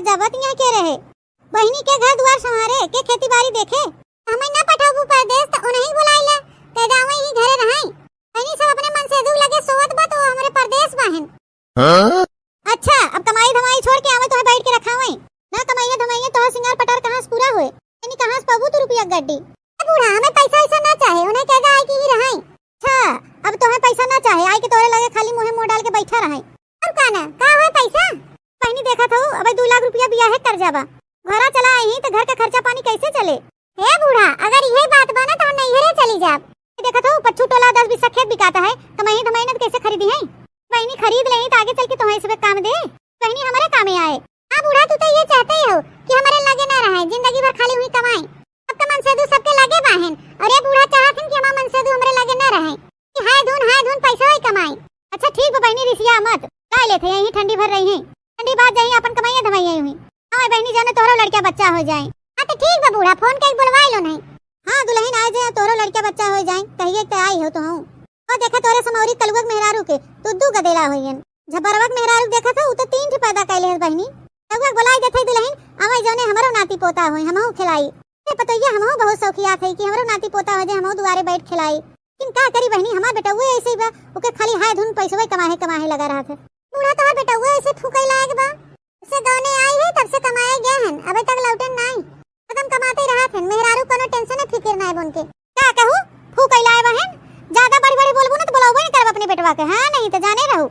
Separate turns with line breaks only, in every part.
जाबत यहाँ के रहे बहनी के घर द्वार संभारे के खेती बाड़ी देखे हमें ना पठाबू परदेश तो उन्हीं बुलाइले ते जावे ही घरे रहाई बहनी सब अपने मन से दुख लगे सोवत बा तो हमरे परदेश बहन। अच्छा अब कमाई धमाई छोड़ के आवे तो बैठ के रखावे ना कमाइए धमाइए तो सिंगार पटार कहां से पूरा होए यानी कहां से पाबू तो रुपया गड्डी बूढ़ा हमें पैसा ऐसा ना चाहे उन्हें कहेगा आई कि ही रहाई। अच्छा अब तुम्हें पैसा ना चाहे आई के तोरे लगे खाली मुंह मुंह डाल के बैठा रहाई अब काना का है पैसा पहनी देखा था अब 2 लाख रुपया बिया है कर जाबा घरा चला आई तो घर का खर्चा पानी कैसे चले। हे बूढ़ा अगर यही बात बना तो नहीं रे चली जा देखा था पच्छू टोला 10 बीसा खेत बिकाता है कमाई धमाई ने कैसे खरीदी है बहनी खरीद ले तो आगे चल के तुम्हें सब काम दे बहनी हमारे काम में आए। हाँ बूढ़ा तू तो ये चाहते ही हो कि हमारे लगे ना रहे जिंदगी भर खाली हुई कमाई अब तो मनसेदू सबके लगे बहन और ये बूढ़ा चाहत कि हमारा मनसेदू हमरे लगे ना रहे कि हाय धुन पैसा ही कमाई। अच्छा ठीक है बहनी रिसिया मत का लेते यही ठंडी भर रही है ठंडी बात जाई अपन कमाइए धमाइए हुई हां बहनी जाने तोरो लड़का बच्चा हो जाए। हां तो ठीक है बूढ़ा फोन के बुलवाई लो नहीं हां दुल्हन आ जाए तोरो लड़का बच्चा हो जाए कहिए तो आई हो तो हूं और देखा तोरे समौरी कलुवक मेहरारू के तुद्दू गदेला होयन झबरवक मेहरारू देखा था उ तो 3 ठे पैदा कैले है बहनी कलुवक बुलाई देथे दुल्हन आवे जोने हमरो नाती पोता होय हमहु खिलाई ए पतैया हमहु बहुत शौकिया थे कि हमरो नाती पोता हो जाए हमहु दुआरे बैठ खिलाई लेकिन का करी बहनी हमार बेटा वो ऐसे ही बा ओके खाली हाय धुन पैसवे कमाहे लगा रहा था बूढ़ा तो बेटा वो ऐसे फूकई लायक बा से गाने आई है तब से कमाए गए हैं अबे तक लौटन नहीं खत्म कमाते रहा थे मेहरारू कोनो टेंशन है फिक्र नहीं बन के का कहूं फूकई लाए बहन ज्यादा बड़ी बोलबो ना तो बुलाओ नहीं करब अपने बेटवा के हां नहीं तो जाने रहू।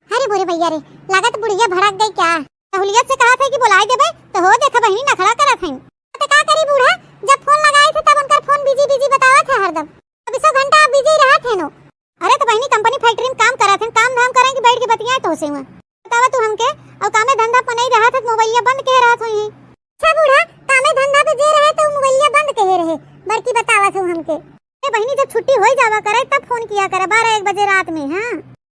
अरे बोरे भैया रे लागत बुढ़िया भड़क गई क्या सहूलियत से कहा था कि बुलाए देबे तो हो देखा बहनी नखरा करत हईं तो का करी बूढ़ा जब फोन लगाए थे तब उनका फोन बिजी बतावा था हरदम अब 100 घंटा आप बिजी रहा थे नो। अरे तो बहनी कंपनी फैक्ट्री में काम करा थे काम धाम करें कि बैठ के बतियाए तो से बतावा तू हमके और कामे धंधा पर नहीं रहा था मोबाइलिया बंद कह रहा था यही। अच्छा बूढ़ा कामे धंधा पे जे रहे तो मोबाइलिया बंद कह रहे बड़की बतावा तू हमके ए बहनी जब छुट्टी हो जावा करे तब फोन किया करे 12-1 बजे रात में हां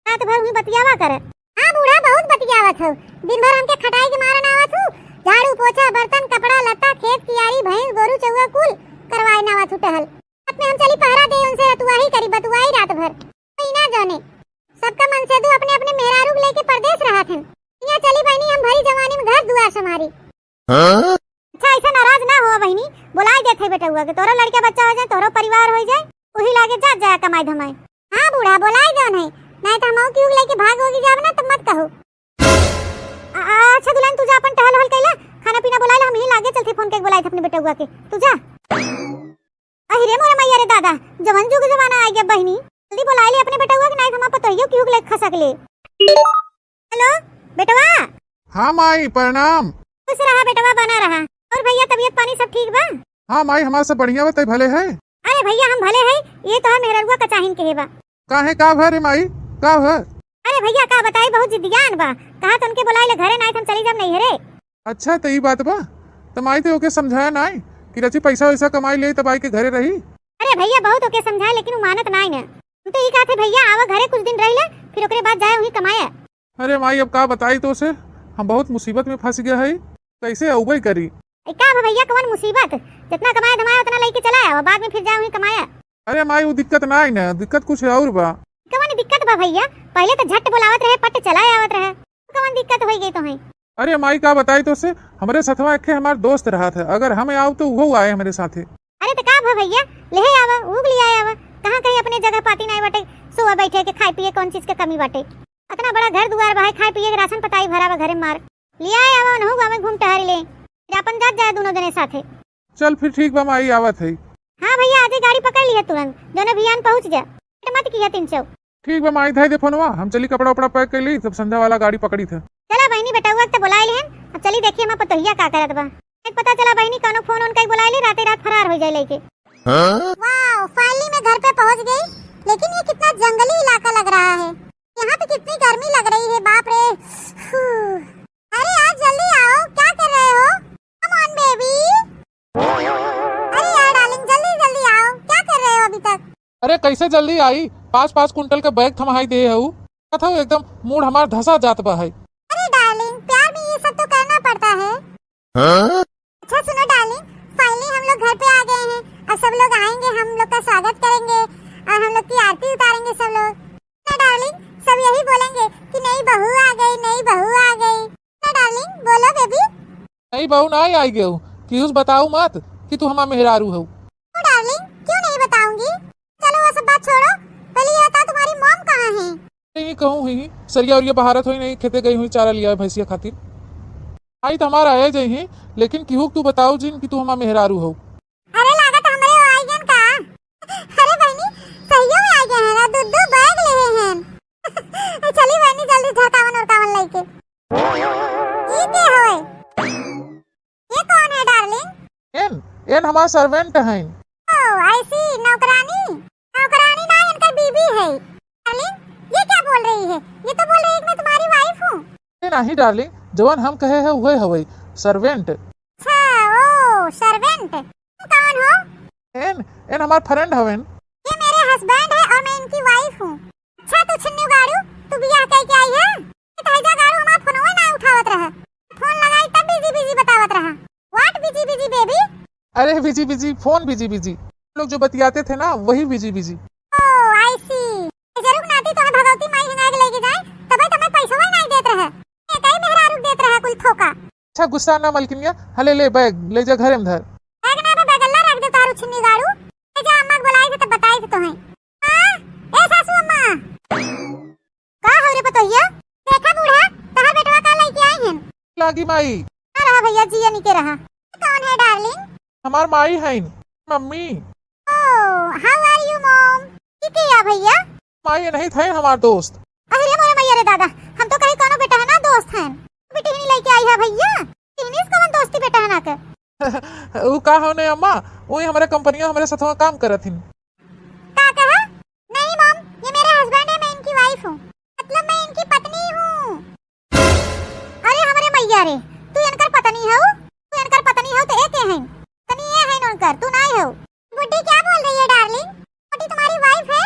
रात भर हुई बतियावा करे। हां बूढ़ा बहुत बतियावा था दिन भर हमके खटाई के मारन आवत हूं झाड़ू पोछा बर्तन कपड़ा लत्ता खेत कियारी भैंस गोरू चौवा कुल करवाए ना आवत टहल अपने हम चली पहरा दे उनसे रतुआही करी बतुआई रात भर ना जाने सबका मन से दू अपने अपने मेहरारू लेके परदेश रहा थे यहाँ चली बहनी हम भरी जवानी में घर दुआर संभारी। अच्छा ऐसा नाराज ना हो बहनी बुलाई देते बेटा हुआ के तोरो लड़का बच्चा हो जाए तोरो परिवार हो जाए वही लागे जा जाए कमाई धमाई। हां बूढ़ा बुलाई जान है नहीं तो हम क्यों लेके भाग होगी जाब ना तब मत कहो। अच्छा दुल्हन तू जा अपन टहल हल कैला खाना पीना बुलाइला हम ही लागे चलते फोन के बुलाई अपने बेटा हुआ के तू जा। अरे मोरे मैया रे दादा जवन जुग जमाना आ गया बहनी जल्दी बुला ले अपने बेटा हुआ कि नहीं हम पतोइयो क्यों ले खसक ले। हेलो बेटवा।
हाँ माई प्रणाम।
खुश रहा बेटवा बना रहा और भैया तबीयत पानी सब ठीक बा।
हाँ माई हमारा सब बढ़िया बा भले है।
अरे भैया हम भले है ये तो है मेहरुआ का चाहिन के बा
काहे का भरे माई का है।
अरे भैया का बताई बहुत जिद्दियान बा कहा तो उनके बुलाए ले घरे नहीं हम चली जब नहीं हरे।
अच्छा तो ये बात बा तो माई तो ओके समझाया नहीं कि रची पैसा वैसा कमाई ले तब आई के घरे रही।
अरे भैया बहुत ओके समझाए लेकिन वो मानत नहीं ना तो ये कहते भैया आवा घरे कुछ दिन रह ले फिर ओकरे बाद जाए वही कमाया।
अरे माई अब का बताई तो से हम बहुत मुसीबत में फंस गया है कैसे अउबई करी।
का भैया कौन मुसीबत जितना कमाया धमाया उतना लेके चलाया और बाद में फिर जाए वही कमाया।
अरे माई वो दिक्कत ना आई ना दिक्कत कुछ और बा।
कौन दिक्कत बा भैया पहले तो झट बुलावत रहे पट चलाए आवत रहे कौन दिक्कत हो गई तो है।
अरे माई का बताई तो से हमारे साथवा एक हमारे दोस्त रहा था अगर हम आओ तो वो आए हमारे साथे।
अरे तो का भैया ले आवा उग ले आवा कहां कहीं अपने जगह पाती नहीं बाटे सुबह बैठे के खाए पिए कौन चीज के कमी बाटे इतना बड़ा घर दुआर बा खाए पिए के राशन पताई भरा बा घरे मार ले आवा न होगा में घूम टहर ले फिर अपन जा जाए दोनों जने साथे।
चल फिर ठीक बा माई आवत है।
हां भैया आज गाड़ी पकड़ लिया तुरंत दोनों भियान पहुंच जा मत किया 300।
ठीक बा माई दे फोनवा हम चली कपड़ा उपड़ा पैक कर ली तब संध्या वाला गाड़ी पकड़ी था।
चला बहनी बेटा हुआ तो बुला ले अब चली देखिए हम पतोहिया का करत बा एक पता चला बहनी कोनो फोन उनका बुला ले रात रात फरार हो जाए लेके। वाओ फाइनली मैं घर पे पहुंच गई लेकिन ये कितना जंगली इलाका लग रहा है यहाँ पे कितनी गर्मी लग रही है बाप रे। अरे आज जल्दी आओ क्या कर रहे हो कम ऑन बेबी। अरे यार डार्लिंग जल्दी जल्दी आओ क्या कर रहे हो अभी तक।
अरे कैसे जल्दी आई 5-5 कुंटल के बैग थमाई दे हूँ कथा एकदम मूड हमार धसा जात बा है।
अरे डार्लिंग प्यार में ये सब तो करना पड़ता है। अच्छा सुनो डार्लिंग फाइनली हम लोग घर पे आ गए हैं अब सब लोग आएंगे हम लोग का स्वागत करेंगे और हम लोग की आरती उतारेंगे सब लोग ना डार्लिंग सब यही बोलेंगे कि नई बहू आ गई नई बहू आ गई ना डार्लिंग बोलो बेबी।
नहीं बहू ना आई गए कि उस बताऊ मत कि तू हमारा मेहरारू हो।
तो डार्लिंग क्यों नहीं बताऊंगी। चलो वो सब बात छोड़ो, पहले ये बता तुम्हारी मॉम कहाँ है।
नहीं कहूँ ही सरिया उरिया बहारत हुई नहीं, खेते गई हुई चारा लिया भैंसिया खातिर। आई तो हमारा आए जाइ ही, लेकिन केहू तू बताऊ जिन कि तू हमारा मेहरारू हो।
अरे लागत हमरे आई गन का। अरे बहनी सहियो में आ गए हैं ना, दूध बैग ले हैं। चली बहनी जल्दी झकावन और कावन लेके। ये के होए? ये कौन है डार्लिंग?
एन हमारा सर्वेंट है।
ओह आई सी, नौकरानी। नौकरानी ना, इनका बीबी है। डार्लिंग ये क्या बोल रही है? ये तो बोल रही है कि मैं तुम्हारी वाइफ हूँ।
नहीं डार्लिंग, जवान हम कहे है वही हवई सर्वेंट।
अच्छा ओ सर्वेंट। तुम कौन हो?
एन हमार फ्रेंड हवन।
ये मेरे हस्बैंड है और मैं इनकी वाइफ हूँ। अच्छा तू छिन्नू गाड़ू, तू बियाह कह के आई है? तैजा गाड़ू हमार फोनवा ना उठावत रहा। फोन लगाई तब बिजी बिजी बतावत रहा। What busy busy baby?
अरे busy busy phone busy busy, लोग जो बतियाते थे ना वही बिजी बिजी।
ओह आई सी। जरूर नाती तो भगवती माई हंगा के लेके जाए तबे तुम्हें पैसा नहीं देत रहे। कई मेहरारू देत रहा कुल थोका।
अच्छा गुस्सा ना मलकिनिया, हले ले बैग ले जा घरे में धर।
बैग ना बैग अल्लाह रख दे तारू छिन्नी गाड़ू। जा अम्मा को बुलाई थे तब बताई थे तुम्हें। हां ए सासू अम्मा का हो रे पतोहिया? देखा बूढ़ा तहार बेटवा का लेके आई हैं।
लागी माई
आ रहा भैया जिया नहीं के रहा। कौन है डार्लिंग?
हमार माई है mummy.
Oh how are you mom? ठीक है भैया।
माई नहीं थे हमार दोस्त।
अरे मोरे मैया रे दादा, हम तो कहीं कोनो बेटा है ना दोस्त हैं। बेटी नहीं लेके आई है भैया। इन्हीं से कौन दोस्ती बेटा है ना के।
वो का होने अम्मा, वही हमारे कंपनियां हमारे साथ काम करत हिन।
का कहा? नहीं मॉम, ये मेरे हस्बैंड है, मैं इनकी वाइफ हूँ। मतलब मैं इनकी पत्नी हूँ। अरे हमारे मैया रे, तू इनकर पत्नी हो? तू इनकर पत्नी हो तो एक है। तनी ये है इनकर, तू नहीं हो। बुड्ढी क्या बोल रही है डार्लिंग? बुड्ढी तुम्हारी वाइफ है?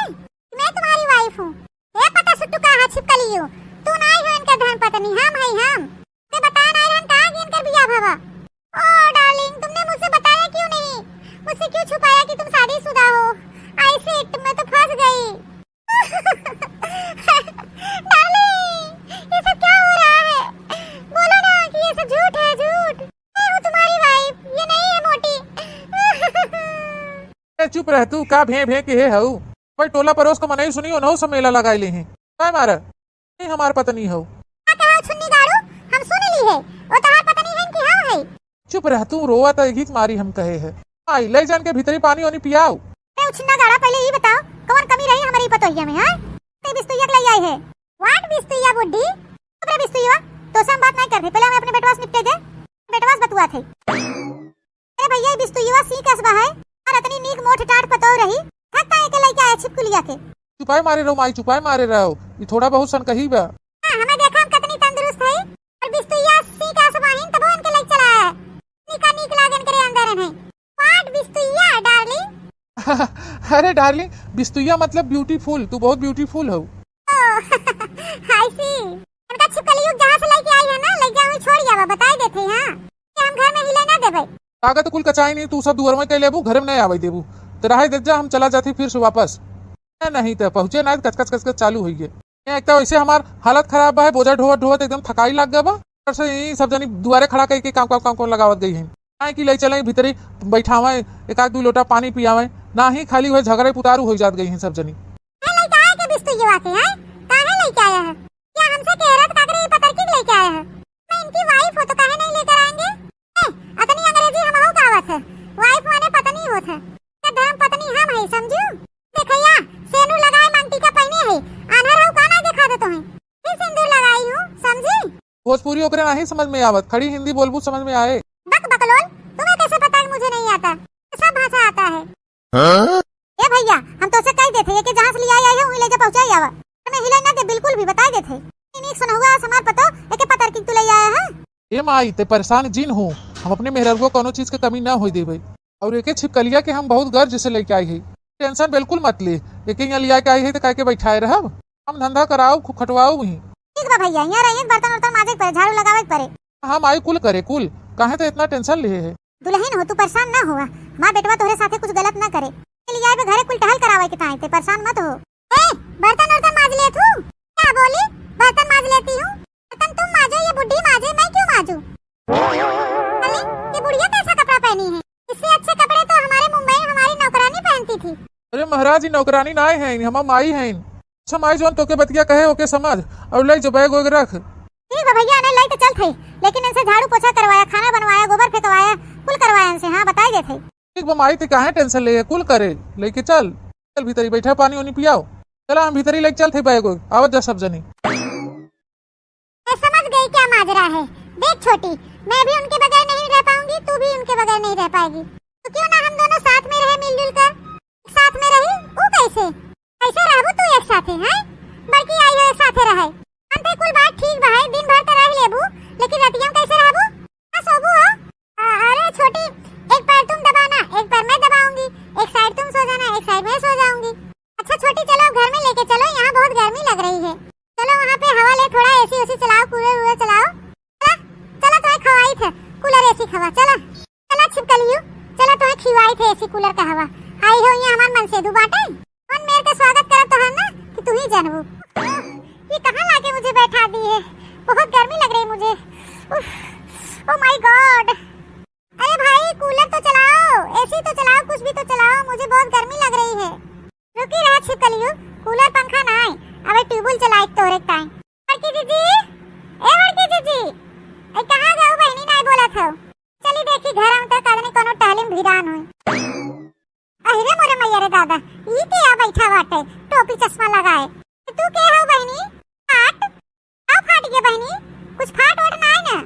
मैं तुम्हारी वाइफ हूँ। ये पता सुट्टू का हाथ छिपकली हो। तू नहीं हो इनका धर्म पत्नी, हम है हम। ते बता नहीं रहन कहाँ कि इनकर बियाह भवा। ओ डार्लिंग तुमने मुझसे बताया क्यों नहीं? मुझसे क्यों छुपाया कि तुम शादीशुदा हो? आई सिट, मैं तो फंस गई। डार्लिंग ये सब क्या हो रहा है? बोलो ना कि ये सब झूठ है, झूठ। मैं हूँ तुम्हारी वाइफ, ये नहीं है मोटी।
चुप रह तू, का भे भे के है हऊ। भाई टोला परोस को मनाई सुनी हो सब मेला लगाई ले हैं। काय मारा नहीं हमार पत्नी हो।
क्या कहा छुन्नी गाड़ू? हम सुन ली है। वो तहार पत्नी है कि हम है?
चुप रह तू, रोवा तो घीच मारी हम कहे है। आई ले जान के भीतरी पानी ओनी पियाओ।
ए उछन्ना गाड़ा पहले ये बताओ कौन कमी रही हमारी पतोहिया में? हां ते बिस्तुइया के लिए आई है। व्हाट बिस्तुइया बुड्ढी? अरे बिस्तुइया तो से हम बात नहीं कर रहे, पहले हमें अपने बेटवास निपटे दे। बेटवास बतुआ थे। अरे भैया ये बिस्तुइया सी कसबा है और इतनी नीक मोट टाट पतो रही थकता है के लेके आया छिपकुलिया के।
चुपाई मारे रहो माई, चुपाई मारे रहो, ये थोड़ा बहुत सन कही बा।
हां हमें देखा हम कितनी तंदुरुस्त है और बिस्तुइया सी कसबा है तब उनके लेके चला है। निका नीक लागन करे अंदर है। व्हाट बिस्तुइया डार्लिंग?
अरे डार्लिंग बिस्तुइया मतलब ब्यूटीफुल, तू बहुत ब्यूटीफुल हो।
हाय सी इनका छिपकली जहां से लेके आई है ना, ले जाओ छोड़ जावा बताई देते। हां कि हम घर में हिले ना देबे।
ताकत कुल कचाई नहीं, तू सब दुआर में कह लेबू, घर में नहीं आवे देबू तो रहे दे जा, हम चला जाती फिर से वापस। नहीं तो पहुंचे ना कचकच कचकच चालू हुई है। एक तो वैसे हमार हालत खराब है, बोझा ढोवत ढोवत एकदम थकाई लग गया बा। से यही सब जनी दुआरे खड़ा करके काम काम काम लगावत गई है कि ले चले भीतरी बैठावे, एक आध दो लोटा पानी पियावे, ना ही खाली हुए झगड़े पुतारू हो जात गई हैं सब जनी।
लेके आया के बिस्तुइया के हैं? काहे लेके आया है? क्या हमसे कह रहा था काकरे पतर की लेके आया है? मैं इनकी वाइफ हो तो काहे नहीं लेकर आएंगे? अतनी अंग्रेजी हम हो कहावत है। वाइफ माने पत्नी होत है। ते धर्म पत्नी हम है, समझू? देखैया सेनूर लगाए मांगटी का पहने है, आनहर हो का ना दिखा दे तुम्हें। फिर सिंदूर लगाई हूं, समझी?
भोजपुरी ओकरे नहीं समझ में आवत, खड़ी हिंदी बोलबू समझ में आए।
बक बकलोल, तुम्हें कैसे पता है मुझे नहीं आता? सब भाषा आता है। हाँ? ए भैया हम तो से कह देते हैं कि जहां से ले आई है वहीं ले जा पहुंचाई आवा। हमें हिला ना दे, बिल्कुल भी बता देते। नीक सुना हुआ समार पतो एके पतर की तू ले आया है।
ए माई ते परेशान जिन हूँ, हम अपने मेहरब को कोनो चीज की कमी ना हो देवे। और एक छिपकलिया के हम बहुत गर्ज से लेके आई है, टेंशन बिल्कुल मत ले। एक यहाँ लिया के आई है तो कह के बैठाए रहब, हम धंधा कराओ खटवाओ वहीं।
ठीक बा भैया, यहाँ रहिए, बर्तन वर्तन माजे पड़े, झाड़ू लगावे पड़े।
हम आई कुल करे कुल, काहे तो इतना टेंशन लिए है।
दुल्हन हो तू परेशान ना हुआ, माँ बेटवा तोहरे साथे कुछ गलत ना करे। लिए आए घरे कुल टहल करावे के ताई ते परेशान मत हो। ए बर्तन वर्तन माज ले तू। क्या बोली? बर्तन माज लेती हूँ। बर्तन तुम माजो, ये बुड्ढी माजे, मैं क्यों माजू? बुढ़िया कैसा कपड़ा पहनी है? इससे अच्छे कपड़े तो हमारे मुंबई में हमारी नौकरानी पहनती थी।
अरे महाराज जी नौकरानी ना है हम माई हैं। अच्छा माई जोन तोके बतिया कहे ओके समझ और ले जो बैग वैग रख।
ठीक है भैया, ने लाई तो चल थई, लेकिन इनसे झाड़ू पोछा करवाया, खाना बनवाया, गोबर फेंकवाया, कुल करवाया इनसे। हाँ बताई दे थे।
ठीक बा माई ते काहे टेंशन ले कुल करे लेके चल चल भीतरी बैठा पानी उनी पियाओ। चला हम भीतरी लेके चल थे बैग वैग आवत जा सब जनी।
मैं समझ गई क्या माजरा है। देख छोटी, मैं भी उनके बगैर नहीं रह पाऊंगी, तू भी उनके बगैर नहीं रह पाएगी, तो क्यों ना हम दोनों साथ में रहे मिलजुल कर। एक साथ में रही वो कैसे कैसे रहबू तू एक साथ है? बल्कि आई हो एक साथ रहे अंते कुल बात ठीक बा है, दिन भर तो रह लेबू, लेकिन रतिया में कैसे रहबू? ना सोबू हो? अरे छोटी, एक पैर तुम दबाना, एक पैर मैं दबाऊंगी, एक साइड तुम सो जाना, एक साइड मैं सो जाऊंगी। अच्छा छोटी, चलो घर में लेके चलो, यहाँ बहुत गर्मी लग रही है। चलो वहाँ पे हवा ले, थोड़ा एसी उसी चलाओ, कूलर वूलर चलाओ। चला चला, तुम्हें खवाई थे कूलर एसी खवा। चला चला छिपकलियो, चला तुम्हें खिवाई थे एसी कूलर का हवा। आई हो यहाँ हमार मन से दू बाटे मन मेरे का स्वागत करत तो है ना कि तू ही जानबू। ये कहाँ लाके मुझे बैठा दी है? बहुत गर्मी लग रही मुझे। Oh my God. अरे भाई कूलर तो चलाओ, एसी तो चलाओ, कुछ भी तो चलाओ, मुझे बहुत गर्मी लग रही है। रुकी रहा छिपकलियो, कूलर पंखा ना आए, अबे ट्यूबवेल चलाए तो एक टाइम। बड़की जीजी, ए बड़की जीजी, ए कहाँ गए बहनी नहीं बोला था? चली देखी घर आऊं तो कदने कोनो टालिम भिरान होई। अरे मोरे मैया रे दादा, ई के आ बैठा बाटे टोपी चश्मा लगाए। तू के हो बहनी? फाट आओ फाट के बहनी, कुछ फाट वट ना है ना?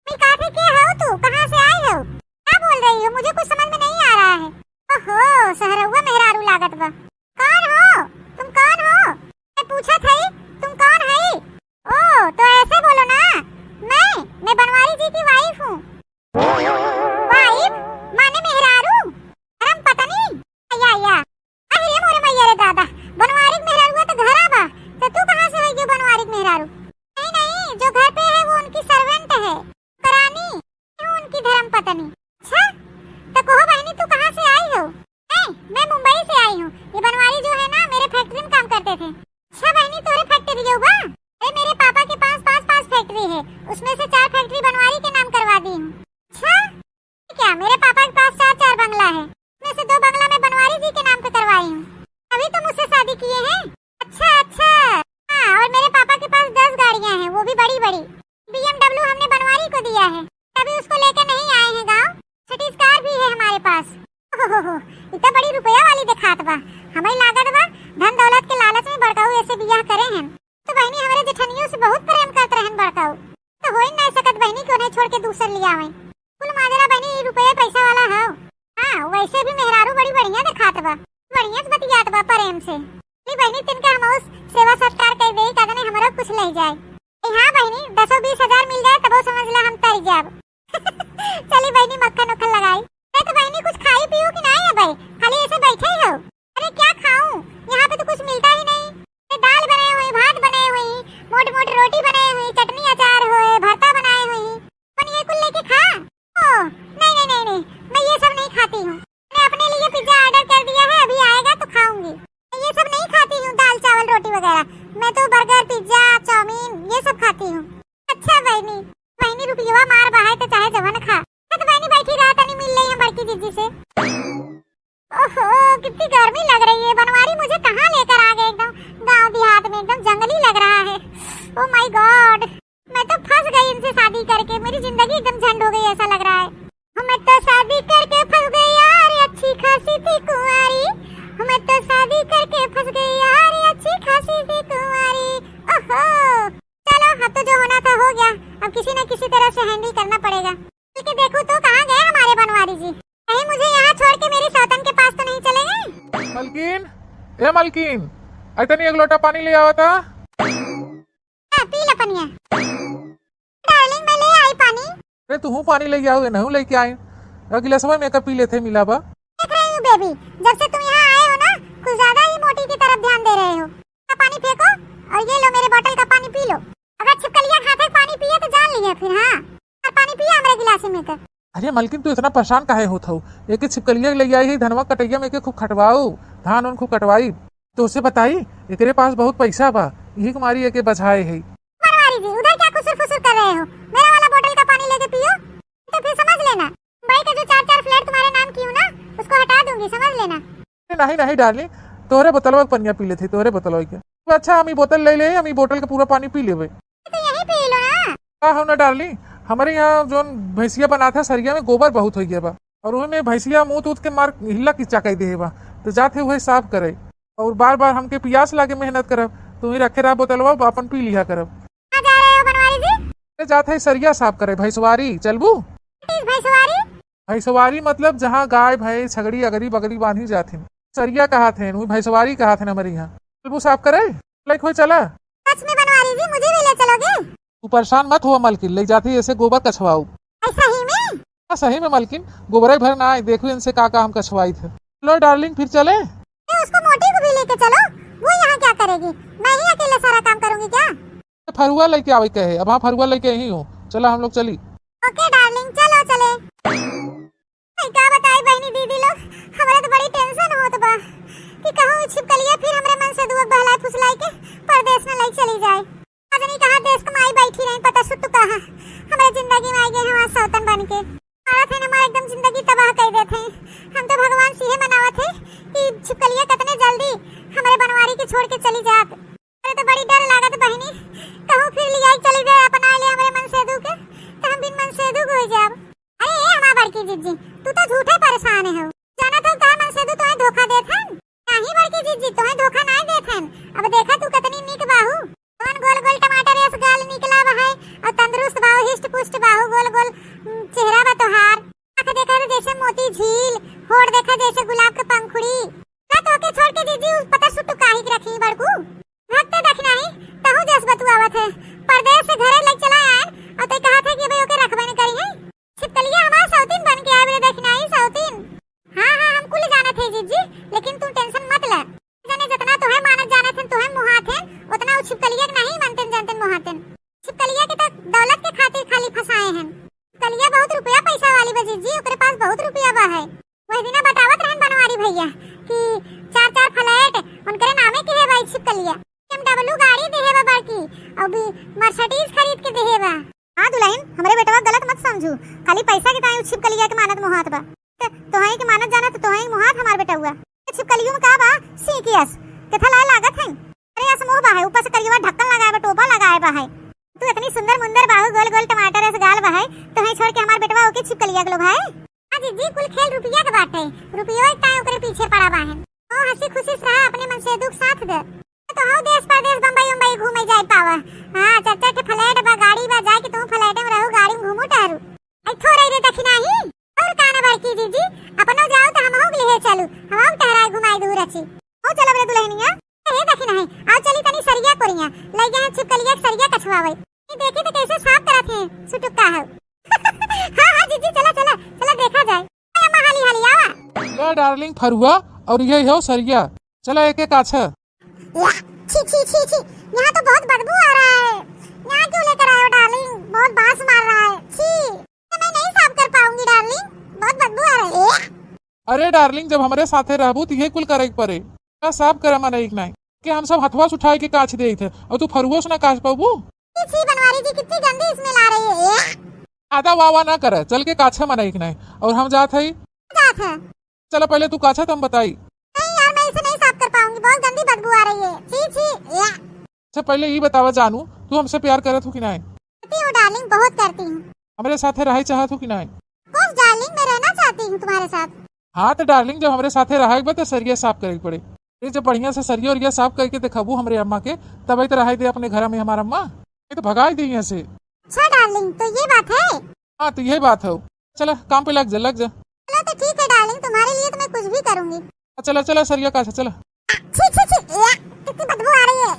मैं कहा थे के हो तू, कहाँ से आई हो, क्या बोल रही हो? मुझे कुछ समझ में नहीं आ रहा है। ओहो सहरउआ मेहरारू लागत बा। कौन हो तुम, कौन हो? मैं पूछा था तुम कौन है? ओ तो ऐसे बोलो ना, मैं बनवारी जी की वाइफ हूँ। वाइफ माने मेहरारू? अरे पता नहीं या अरे मोरे मैया रे दादा, बनवारी मेहरारू तो घर आबा, तो तू कहाँ से है जो बनवारी मेहरारू? नहीं नहीं, जो घर पे है वो उनकी सर्वेंट है, करानी क्यों उनकी धर्म पत्नी। अच्छा तो कहो बहनी तू कहाँ से आई हो? मैं मुंबई से आई हूँ। ये बनवारी जो है ना मेरे फैक्ट्री में काम करते थे। अच्छा बहनी तोरे फैक्ट्री जो बा? मेरे पापा के पास पांच फैक्ट्री है, उसमें से 4 फैक्ट्री बनवारी के नाम करवा दी हूँ। अच्छा क्या मेरे पापा के पास 4 बंगला है, उसमें से 2 बंगला मैं बनवारी जी के नाम पे करवाई हूँ, अभी तो मुझसे शादी किए हैं। अच्छा हाँ, और मेरे पापा के पास 10 गाड़ियाँ हैं, वो भी बड़ी बड़ी। BMW हमने बनवारी को दिया है, अभी उसको लेकर नहीं आए हैं गाँव। सिटी कार भी है हमारे पास। ओहो इतना बड़ी रुपया वाली दिखात बा, हमें लागत बा धन दौलत के लालच में बड़काऊ ऐसे बियाह करे हैं। तो बहनी हमारे जेठनियों से बहुत प्रेम करते रहन बड़काऊ, तो हो ही नहीं सकत बहनी को नहीं छोड़ के दूसर लिया हुए। कुल माजरा बहनी रुपये पैसा वाला हो। हाँ वैसे भी मेहरारू बड़ी बढ़िया दिखात बा, बढ़िया से बतियात बा प्रेम से। बहनी तिनका हम उस सेवा सत्कार कर दे कदने हमारा कुछ ले जाए। हाँ बहनी 10-20 हजार मिल जाए तब समझ ला हम तर जाब। चली बहनी मक्खन उखन लगाई। तो बहनी कुछ खाई पियो कि नहीं है भाई, खाली ऐसे बैठे ही हो? अरे क्या खाऊं, यहाँ पे तो कुछ मिलता ही नहीं। दाल बनाई हुई, भात बनाई हुई, मोटी रोटी बनाई हुई, चटनी अचार हुए, भरता बनाई हुई, अपन ये कुल लेके खा। ओ नहीं, मैं ये सब नहीं खाती हूँ। मैंने अपने लिए पिज्जा ऑर्डर कर दिया है, अभी आएगा तो खाऊंगी। मैं ये सब नहीं खाती हूँ, दाल चावल रोटी वगैरह। मैं तो बर्गर पिज्जा चाउमीन ये सब खाती हूँ। अच्छा बहनी रुपया मार बहाए तो चाहे जवन खा। तो बहनी बैठी रहा तनी मिल रही है बड़की जीजी से। ओहो कितनी गर्मी लग रही है, बनवारी मुझे कहाँ लेकर आ गए, एकदम गांव देहात में एकदम जंगली लग रहा है। ओह माय गॉड, मैं तो फंस गई इनसे शादी करके, मेरी जिंदगी एकदम झंड हो गई ऐसा लग रहा है। मैं तो शादी करके फंस गई यार, अच्छी खासी थी कुंवारी। मैं तो शादी करके फंस गई यार, अच्छी खासी थी कुंवारी। ओहो चलो अब तो जो होना था हो गया, अब किसी न किसी तरह से हैंडल करना पड़ेगा। लेकिन देखो तो कहाँ गए हमारे बनवारी जी, कहीं मुझे यहाँ छोड़ के मेरी सौतन के पास तो नहीं चले गए?
मलकिन ए मलकिन, इतनी एक लोटा पानी ले आवता।
पी ले पनिया। डार्लिंग मैं ले आई पानी।
अरे तू पानी ले आओगे नहीं लेके आए, अगले समय में पी लेते मिला बा।
देख रही हूँ बेबी, जब से तुम यहाँ आए हो ना कुछ ज्यादा ही मोटी की तरफ ध्यान दे रहे हो। पानी फेंको और ये लो मेरे बोतल का पानी पी लो। अगर छिपकलियाँ खाते पानी पिए तो जान लीजिए फिर। हाँ पानी पिया हमारे गिलास में कर।
अरे मलकिन तू इतना परेशान काहे होत हो? एक छिपकलिया ले आई है, धनवा कटैया में के खूब खटवाओ, धान उन खूब कटवाई तो उसे बताई एकरे पास बहुत पैसा बा, यही कुमारी एके बचाए है।
बनवारी जी उधर क्या खुसुर फुसुर कर रहे हो? मेरा वाला बोतल का पानी लेके पियो तो फिर समझ लेना। भाई
नहीं नहीं डार्लिंग, तोहरे बोतलवा के पनिया पी लेते तोहरे बोतलवा के। अच्छा हम ई बोतल ले ले, हम ई बोतल के पूरा पानी पी लेवे।
तो यही पी लो ना।
हाँ हो ना डार्लिंग, हमारे यहाँ जो भैंसिया बनाता है सरिया में गोबर बहुत हो गया बा, और उनमें भैंसिया मुँह तूत के मार हिला किच्चा कह दे बा, तो जाते हुए साफ करे और बार बार हमके प्यास लागे मेहनत करब, तू ही रखे रहा बोतलवा अपन पी लिया करब।
कहाँ जा रहे हो बनवारी जी?
अरे जाते है सरिया साफ करे, भैंसवारी चलबू।
भैंसवारी?
भैंसवारी मतलब जहाँ गाय भैंस छगड़ी अगरी बगरी बांधी जाती, सरिया कहा थे भैंसवारी कहा थे हमारे यहाँ। चलबू साफ करे लाइक हो चला।
सच में बनवारी जी, मुझे भी ले चलोगे?
तू परेशान मत हुआ मलकिन, ले जाती ऐसे गोबर कछवाऊ।
सही में?
हाँ सही में मलकिन, गोबर भर ना आए, देखो इनसे का हम कछवाई थे। लो डार्लिंग फिर चले।
उसको मोटी को भी लेके चलो, वो यहाँ क्या करेगी? मैं ही अकेले सारा काम करूँगी क्या?
फरुआ लेके आवे कहे, अब हाँ फरुआ लेके यही हूँ, चला हम लोग चली।
ओके डार्लिंग चलो चले। क्या बताई बहनी दीदी लोग, हमारे तो बड़ी टेंशन होत बा कि कहूँ छिपकलिया फिर हमरे मन से दुआ बहलाई फुसलाई के परदेश में ले चली जाए। आज नहीं कहा देश कमाई बैठी नहीं, पता सुट्टू कहा हमारे जिंदगी में आई गए हमारा सौतन बन के। औरत है हमारा एकदम जिंदगी तबाह कर देते हैं। हम तो भगवान से ये मनावत है कि छिपकलिया कितने जल्दी हमारे बनवारी के छोड़ के चली जात। अरे तो बड़ी डर लागत बहनी, कहूँ फिर लिया चली जाए अपना ले हमारे मन से के, तो हम बिन मन से हो जाब। अरे ये हमारा बड़की जीजी, तू तो झूठे परेशान है हो, जाना तो कहा मन से तुम्हें धोखा देत हन। नहीं बड़की जीजी, तुम्हें धोखा नहीं देत हन। अब देखा तू कितनी नीक बाहू, कौन गोल गोल टमाटर ऐसे गाल निकला है और तंदुरुस्त बाहू, हिस्ट पुष्ट बाहू, गोल गोल चेहरा बा तोहार, आँख देखा जैसे मोती झील, होठ देखा जैसे गुलाब के पंखुड़ी। ना तो के छोड़ के जीजी उस पता सुट्टू काहे के रखी बड़कू, भक्ते देखना ही तहु जस बतुआवत है। परदेश से घरे ले चला आए और ते कहा था कि भाई ओके रखबे नहीं करी है। छिपकलिया हमारा सौतीन बन के आवे देखना ही सौतीन। हाँ हम कुल जाने थे जीजी, लेकिन तू टेंशन मत ले, जाने जितना तोहे मानत जाने थे तोहे मुहाथेन, उतना उस छिपकलिया के नहीं मानते जानते मुहाथेन। छिपकलिया के तो दौलत के खातिर खाली फंसाए हैं। छिपकलिया बहुत रुपया पैसा वाली बा जीजी, ओकरे पास बहुत रुपया बा है। वही दिना बतावत रहन बनवारी भैया कि 4-4 फ्लैट उनके नामे के है भाई छिपकलिया, BMW गाड़ी देहे बा बड़की और भी मर्सिडीज खरीद के देहे बा। हां दुल्हन, हमरे बेटवा गलत मत समझू, खाली पैसा के ताई छिपकलिया के मानत मुहात बा, तोहई के मानत जाना तो तोहई मुहात हमार बेटा हुआ। छिपकलियों में का बा सीकियस कथा लाए लागत है। अरे ऐसे मोह बा है, ऊपर से करिया ढक्कन लगाए बा, टोपा लगाए बा है। तू इतनी सुंदर मुंदर बाहु, गोल गोल टमाटर ऐसे गाल बा है, तोहई छोड़ के हमार बेटवा ओके छिपकलिया के लोग है। हां जीजी, कुल खेल रुपया के बाटे, रुपया एक ताई ओकरे पीछे पड़ा बा है। ओ हंसी खुशी से रहा, अपने मन से दुख साथ दे, तो हो देश परदेश बम्बई घूमे जाए पावा। हां चाचा के फ्लैट बा, गाड़ी बा, जाए के तुम फ्लैट में रहू, गाड़ी में घूमू टहरू। आई थोड़े रे दखना ही और काना बड़की जीजी, अपनो जाओ तो हम हो ले चलू, हम टहराए घुमाई दूर अछि। हो चला बरे दुल्हनिया, ए दखना है आओ चली तनी सरिया कोरिया ले गए छिपकलिया के सरिया कछवावे। ये देखी तो कैसे साफ करत है सुटुक्का है। हां जीजी चला चला चला देखा जाए। अम्मा हाली हाली आवा।
लो डार्लिंग फरुआ और ये हो सरिया, चला एक एक आछा।
छी छी छी छी, यहाँ तो बहुत बदबू आ रहा है। यहाँ क्यों लेकर आए हो डार्लिंग, बहुत बांस मार रहा है। छी, मैं नहीं साफ कर पाऊंगी डार्लिंग, बहुत बदबू आ रही है।
अरे डार्लिंग, जब हमारे साथे रहबू तो ये कुल करे पड़े, क्या साफ करे मना एक नहीं कि हम सब हथवा से उठाए के काछ दे थे और तू फरुआ से ना काछ पाबू।
छी बनवारी जी, कितनी गंदी स्मेल आ रही है।
आधा वावा ना करे, चल के काछा मना एक नहीं। और हम जात है, चलो पहले तू काछा तुम बताई।
बहुत गंदी बदबू आ रही है। छी छी।
अच्छा पहले ये बतावा जानू, तू हमसे प्यार करत हो कि नहीं?
करती हूँ डार्लिंग, बहुत करती हूँ।
हमारे साथे रहे चाहत हो कि नहीं?
बस डार्लिंग, मैं रहना चाहती हूँ तुम्हारे साथ।
हाँ तो डार्लिंग, जब हमारे साथे रहे बा तो सरिया साफ करे पड़े। ये जब बढ़िया से सरिया और साफ करके दिखाबू हमारे अम्मा के, तब तो रहे दे अपने घर में हमारा अम्मा, ये तो भगाई दी यहाँ से।
अच्छा डार्लिंग, तो ये बात है।
हाँ तो यही बात है, चला काम पे लग जा लग जा।
चलो तो ठीक है डार्लिंग, तुम्हारे लिए तो मैं कुछ भी करूँगी।
चला चला सरिया काछा चला।
छी छी छी, कितनी बदबू आ रही है।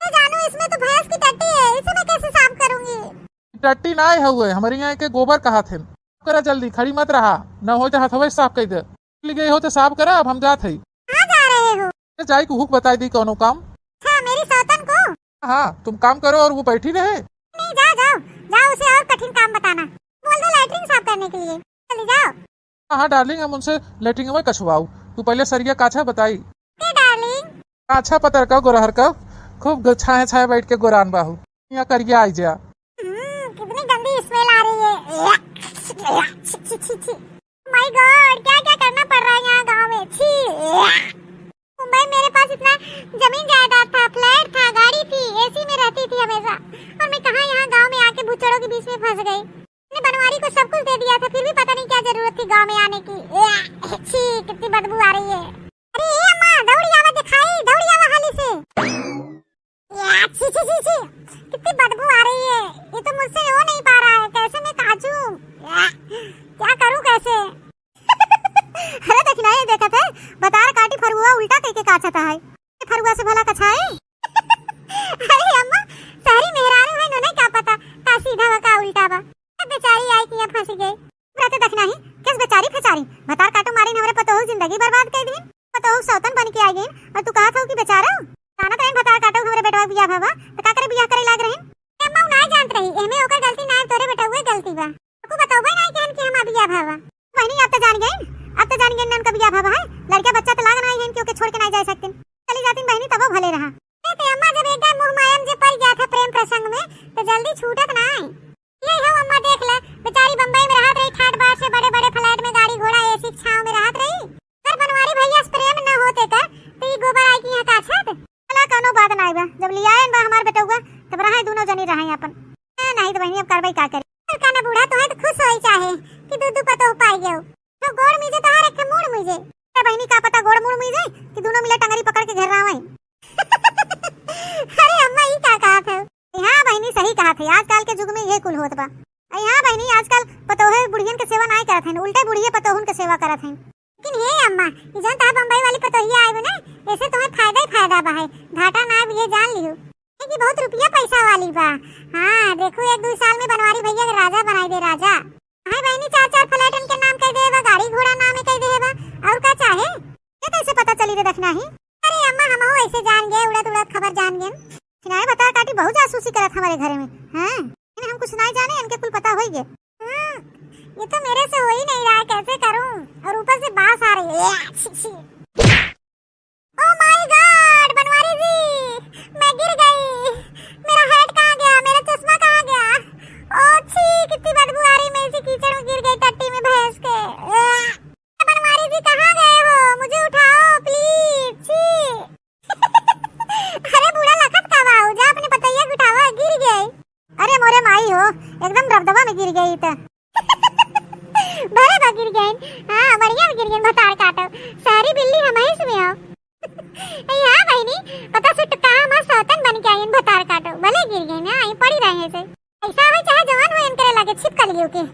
मैं जानू इसमें तो भैंस की टट्टी है, इसे मैं कैसे साफ करूंगी?
टट्टी ना है हुए, हमारे यहाँ के गोबर कहा थे। करा जल्दी, खड़ी मत रहा, न हो तो हथवा साफ कर दे। गई हो तो साफ करा, अब हम जात है।
कहाँ जा रहे हो?
जाई को हुक बताई दी कौनो काम।
हाँ मेरी सौतन को?
हाँ तुम काम करो और वो बैठी रहे।
नहीं जाओ जाओ जाओ, उसे और कठिन काम बताना, बोल दो लैट्रिन साफ करने के लिए, चली जाओ।
हाँ डार्लिंग, हम उनसे लेटरिंग में कछवाऊ, तू पहले सरिया काछा बताई।
डार्लिंग
काछा पतर का गोरहर का खूब छाया छाया बैठ के गोरान बाहू यहाँ करिए आई जा।
कितनी गंदी स्मेल आ रही है। माय गॉड, क्या क्या करना पड़ रहा है यहाँ गांव में। छी सब कुछ दे दिया था, फिर भी पता नहीं क्या जरूरत थी गांव में आने की। छी, कितनी बदबू आ रही है। अरे ए अम्मा, दौड़ी आवा दिखाई, दौड़ी आवा हाली से। छी छी छी छी, कितनी बदबू आ रही है। ये तो मुझसे हो नहीं पा रहा है, कैसे मैं काचूं, क्या करूं कैसे। अरे देखना, ये देखा था बतार काटी फरुआ उल्टा करके काचता है। फरुआ से भला कछाए। अरे अम्मा, सारी मेहरारू है, इन्होंने क्या पता का सीधा व का उल्टा बा। बेचारी आई कि यहाँ फंसी गई। रहते देखना ही किस बेचारी फेचारी बतार काटो मारी ने हमरे पतोहू जिंदगी बर्बाद कर दी। पतोहू सौतन बन के आई गई और तू कहा था कि बेचारा काना तरेन बतार काटो हमरे बेटवा बियाह भवा तो का करे बियाह करे लाग रहे। अम्मा ना जानत रही, एमे ओकर गलती ना है, तोरे बेटा हुए गलती बा। तू बताओबे नहीं कि हम कि हम बियाह भवा। बहनी आप तो जान गए, अब तो जान गए उनका बियाह भवा है। लड़का बच्चा तो लाग नहीं है क्योंकि छोड़ के नहीं जा सकते। चली जाती बहनी तब भले रहा। अम्मा जब एक मुंह मायम जे पड़ गया था प्रेम प्रसंग में तो जल्दी छूटत ना है। यही है अम्मा, देख ले बेचारी बंबई में रहत रही, ठाट बाट से बड़े बड़े फ्लैट में गाड़ी घोड़ा एसी छांव में रहत रही। अगर बनवारी भैया से प्रेम न होते का तो ये गोबर आई की यहाँ का छत चला कोनो बात नहीं बा। जब लिया है बा हमार बेटा हुआ तब रहा दोनों जनी रहा अपन। नहीं तो बहनी अब कार्रवाई का करे। काना बूढ़ा तो है तो खुश होई चाहे कि दूध पतो पाई गयो तो गोड़ मुझे तो हर एक मुड़ मुझे। बहनी का पता गोड़ मुड़ मुझे कि दोनों मिले टंगरी पकड़ के घेर रहा है। अरे अम्मा ये क्या कहा था। हाँ बहनी सही कहा थे, आजकल के युग में ये कुल होत बा। हाँ बहनी, आजकल पतोहे बुढ़ियन के सेवा नहीं करत हैं, उल्टे बुढ़िये पतोहन के सेवा करत हैं। लेकिन हे अम्मा, ये जन ता बंबई वाली पतोहिया आए ना, ऐसे तुम्हें फायदा ही फायदा बा है, घाटा ना भी ये जान लियो कि बहुत रुपया पैसा वाली बा। हाँ देखो 1-2 साल में बनवारी भैया के राजा बनाई दे राजा। हाय बहनी 4-4 फ्लैट इनके नाम कह देबा, गाड़ी घोड़ा नाम कह देबा, और का चाहे ये कैसे पता चली रे देखना ही। अरे अम्मा हम हो ऐसे जान गए, उड़त उड़त खबर जान गए। किनारे बता काटी बहुत जासूसी करत हमारे घर में। हां हम कुछ नहीं जाने, इनके कुल पता होई गए। ये तो मेरे से हो ही नहीं रहा, कैसे करूं, और ऊपर से बास आ रही है। ओह माय गॉड बनवारी जी, मैं गिर गई। मेरा हेड कहां गया, मेरा चश्मा कहां गया। ओह छी, कितनी बदबू आ रही, मैं इसी कीचड़ में गिर गई टट्टी में भैंस के। बनवारी जी कहां गए हो, मुझे उठाओ प्लीज। छी अरे बूढ़ा लखत का बाऊ, जा अपने पतैया उठावा, गिर गई। अरे मोरे माई हो, एकदम रबदबा में गिर गई त। बड़े बा गिर गई। हां बढ़िया गिर गई, बतार काटो सारी बिल्ली हमारे में हो। हां बहनी पता से टका हम सौतन बन के आई बतार काटो, भले गिर गई ना, आई पड़ी रहे से। ऐसा हो चाहे जवान हो इनके लगे छिपकल लियो के।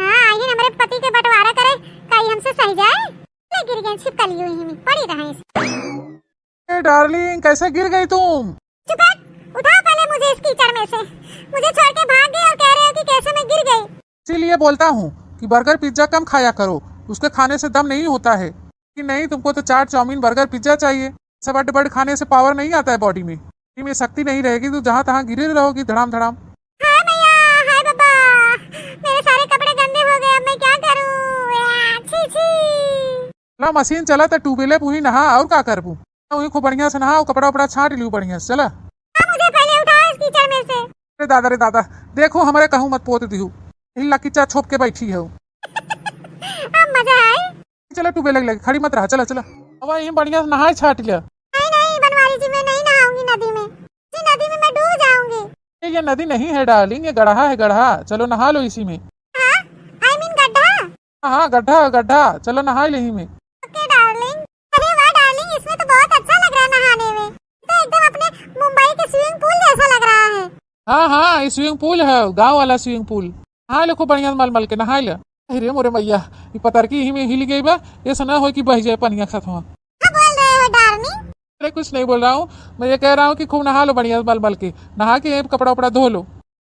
हां आई हमारे पति के बंटवारा करे, काई हमसे सही जाए, ले गिर गई छिपकल लियो ही में पड़ी रहे।
ए डार्लिंग कैसे गिर गई तुम।
चुप है, उठाओ पहले मुझे इस कीचड़ में से। मुझे छोड़ के भाग गए और कह रहे हो कि कैसे मैं गिर गई।
इसीलिए बोलता हूँ कि बर्गर पिज्जा कम खाया करो, उसके खाने से दम नहीं होता है। कि नहीं तुमको तो चाट चाउमीन बर्गर पिज्जा चाहिए। सब बड़े खाने से पावर नहीं आता है बॉडी में शक्ति नहीं रहेगी, तो जहाँ तहाँ गिरे रहोगी धड़ाम धड़ाम।
हाय भैया, हाय बाबा, मेरे सारे कपड़े गंदे हो गए, अब मैं क्या करूँ। छी छी।
ला मशीन चला तो ट्यूबवेले पूरी नहा और का करबू, वही खूब बढ़िया से नहा, कपड़ा उपड़ा छाट लियो बढ़िया से। चला
मुझे पहले उठाओ इस कीचड़ में से।
रे दादा देखो हमारे कहूँ मत पोत दियो, हिला कीचा छोप के बैठी है।
अब मजा आए।
चला ट्यूबवेल लगे खड़ी मत रहा, चला चला अब यही बढ़िया से नहाए छाट लिया।
नहीं बनवारी जी, मैं नहीं नहाऊंगी नदी में। जी नदी में मैं डूब जाऊंगी।
ये नदी नहीं है डार्लिंग, ये गड्ढा है गड्ढा, चलो नहा लो इसी में।
आई मीन गड्ढा।
हाँ गड्ढा, चलो नहा लो यही में।
Okay darling. अरे वाह डार्लिंग, इसमें तो बहुत अच्छा लग रहा है नहाने में, तो एकदम अपने मुंबई के स्विमिंग पूल जैसा लग रहा है।
हाँ ये स्विमिंग पूल है, गाँव वाला स्विमिंग पूल। नहा लो खूब बढ़िया मल के नहा लो। अरे मोरे मैया, ये पतरकी ही में हिल गई बा, ये सना हो कि बह जाए पनिया खतवा।
क्या बोल रहे हो डार्लिंग।
अरे कुछ नहीं बोल रहा हूँ, मैं ये कह रहा हूँ कि खूब नहा लो बढ़िया मल के, नहा के कपड़ा उपड़ा धो लो।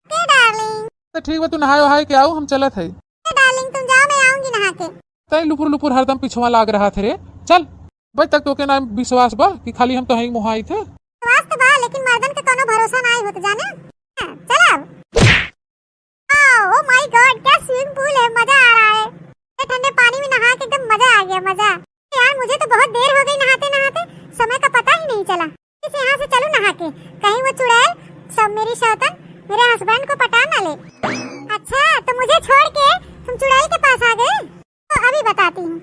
डार्लिंग
तो ठीक है, तू नहाए वहाए के आओ, हम चलत है।
डार्लिंग तुम जाओ, मैं आऊंगी नहा के।
तय लुपुर हरदम पिछवा लाग रहा थे रे, चल बज तक तो के नाम विश्वास बा कि खाली हम तो ही मुहाई थे।
विश्वास तो बा, लेकिन मर्दन के कोनो भरोसा नहीं होता जाने। चल अब। ओह माय गॉड, क्या स्विमिंग पूल है, मजा आ रहा है। ठंडे पानी में नहा के एकदम मजा आ गया, मजा। यार मुझे तो बहुत देर हो गई नहाते नहाते, समय का पता ही नहीं चला। इस यहाँ से चलो नहा के, कहीं वो चुड़ैल सब मेरी शौतन मेरे हस्बैंड को पटा ना ले। अच्छा तो मुझे छोड़ के तुम चुड़ैल के पास आ गए, तो अभी बताती हूँ।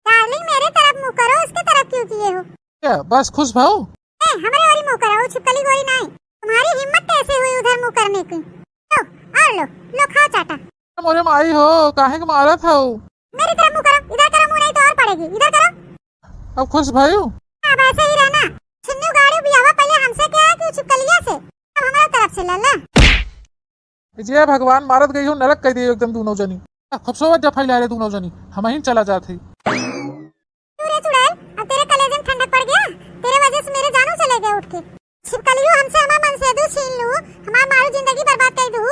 डार्लिंग मेरे तरफ मुँह करो, उसके तरफ क्यों किए हो।
क्या बस खुश भाव।
हमारे वाली मुँह करो, छिपकली गोरी नहीं। तुम्हारी हिम्मत कैसे हुई उधर मुँह करने की। लो और लो खाओ चाटा।
मोरे माई हो काहे के मारा था वो?
मेरी तरफ मुंह करो, इधर करो मुंह, नहीं तो और पड़ेगी, इधर करो।
अब खुश भाई
अब ऐसे ही रहना। छिन्नू गाड़ी बियावा पहले हमसे क्या है कि छिपकलिया से, अब हमारा तरफ से लल्ला।
जय भगवान मारत गई हो नरक कह दियो एकदम दोनों जनी। खूबसूरत जब फैला रहे दोनों जनी हम ही चला जाते।
चुड़ैल चुड़ैल, अब तेरे कलेजे में ठंडक पड़ गया, तेरे वजह से मेरे जानू चले गए उठ के। छिपकलियो हमसे हमारा मन से दू छीन लू, हमारा मारू जिंदगी बर्बाद कर दू।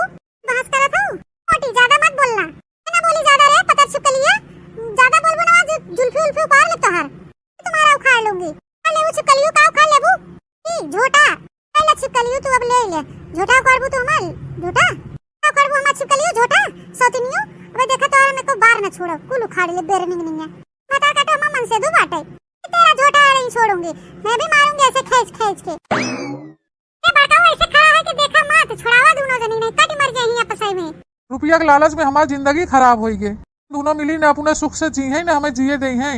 बहस करत हूं मोटी, ज्यादा मत बोलना, ना बोली ज्यादा रे पता छिपकलिया, ज्यादा बोलबो ना जुल्फी उल्फी उखाड़ ले तोहार, तुम्हारा उखाड़ लूंगी। कर ले वो छिपकलियो का उखाड़ लेबू ई झोटा, कर ले छिपकलियो तू अब ले ले झोटा उखाड़बू तू हमार झोटा, उखाड़बू हमार छिपकलियो झोटा सौतनियो। अबे देखा तो और मेरे को बाहर न छोड़ो, कुल उखाड़ ले बेरनिंग नहीं है। बता काटो हमार मन से दू बाटे, तेरा झोटा नहीं छोड़ूंगी, मैं भी मारूंगी ऐसे खींच खींच के। ये बड़का ऐसे खड़ा है कि देखा मत, छुड़ावा दोनों जनी नहीं कट मर जाएगी आपस में।
रुपया के लालच में हमारी जिंदगी खराब हो गई। दोनों मिली न अपने सुख से जी है न हमें जिए दे हैं।